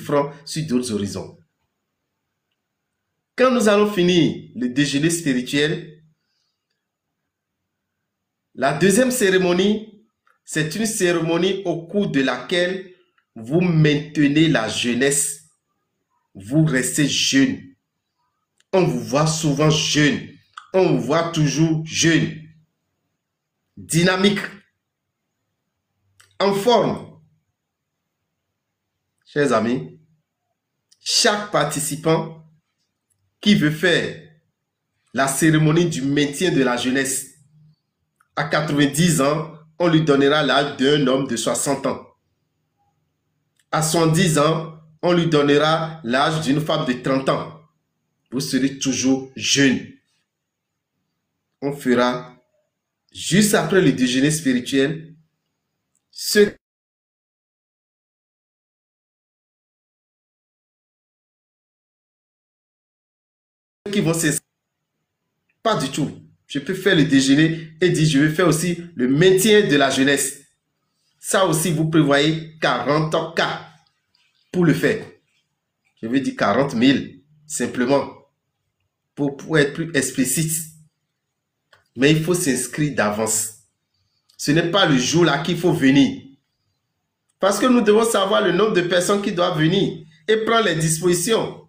front sur d'autres horizons. Quand nous allons finir le déjeuner spirituel, la deuxième cérémonie, c'est une cérémonie au cours de laquelle vous maintenez la jeunesse. Vous restez jeune. On vous voit souvent jeune. On vous voit toujours jeune. Dynamique. En forme. Chers amis, chaque participant qui veut faire la cérémonie du maintien de la jeunesse, à 90 ans, on lui donnera l'âge d'un homme de 60 ans. À 70 ans, on lui donnera l'âge d'une femme de 30 ans. Vous serez toujours jeune. On fera, juste après le déjeuner spirituel, ceux qui vont s'exprimer. Pas du tout. Je peux faire le déjeuner et dire je vais faire aussi le maintien de la jeunesse. Ça aussi, vous prévoyez 40 cas pour le faire. Je vais dire 40 000, simplement, pour être plus explicite. Mais il faut s'inscrire d'avance. Ce n'est pas le jour-là qu'il faut venir. Parce que nous devons savoir le nombre de personnes qui doivent venir et prendre les dispositions.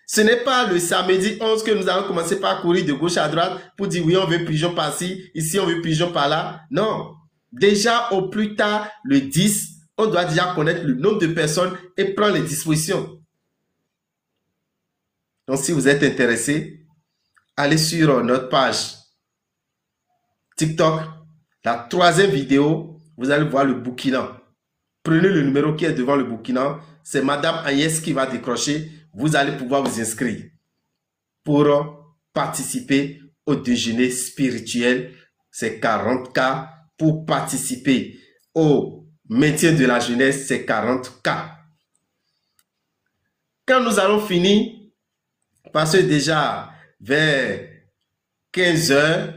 Ce n'est pas le samedi 11 que nous allons commencer par courir de gauche à droite pour dire oui, on veut pigeon par-ci, ici on veut pigeon par-là. Non. Déjà au plus tard, le 10, on doit déjà connaître le nombre de personnes et prendre les dispositions. Donc si vous êtes intéressé, allez sur notre page TikTok. La troisième vidéo, vous allez voir le bouquinant. Prenez le numéro qui est devant le bouquinant. C'est Madame Agnès qui va décrocher. Vous allez pouvoir vous inscrire pour participer au déjeuner spirituel. C'est 40K. Pour participer au maintien de la jeunesse, c'est 40K. Quand nous allons finir, parce que déjà vers 15 h,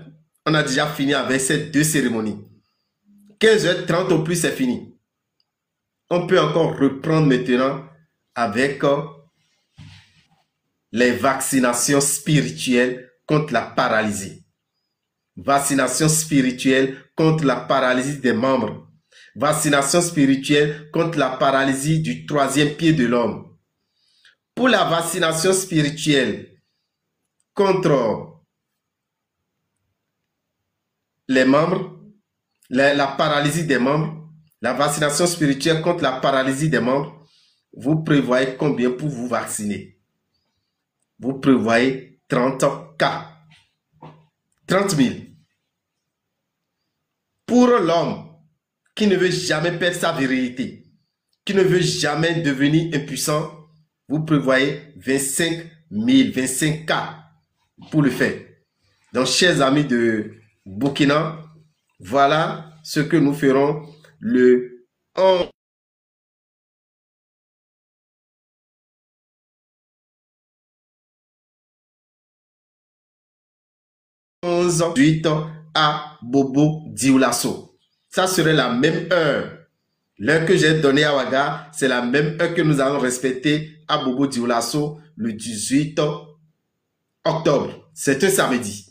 on a déjà fini avec ces deux cérémonies. 15h30 au plus, c'est fini. On peut encore reprendre maintenant avec les vaccinations spirituelles contre la paralysie. Vaccination spirituelle contre la paralysie des membres. Vaccination spirituelle contre la paralysie du troisième pied de l'homme. Pour la vaccination spirituelle contre les membres, la paralysie des membres, la vaccination spirituelle contre la paralysie des membres, vous prévoyez combien pour vous vacciner? Vous prévoyez 30K. 30 000. Pour l'homme qui ne veut jamais perdre sa virilité, qui ne veut jamais devenir impuissant, vous prévoyez 25 000, 25K pour le faire. Donc, chers amis de Burkina, voilà ce que nous ferons le 11 8 à Bobo Dioulasso. Ça serait la même heure. L'heure que j'ai donnée à Ouaga, c'est la même heure que nous allons respecter à Bobo Dioulasso le 18 octobre. C'est un samedi.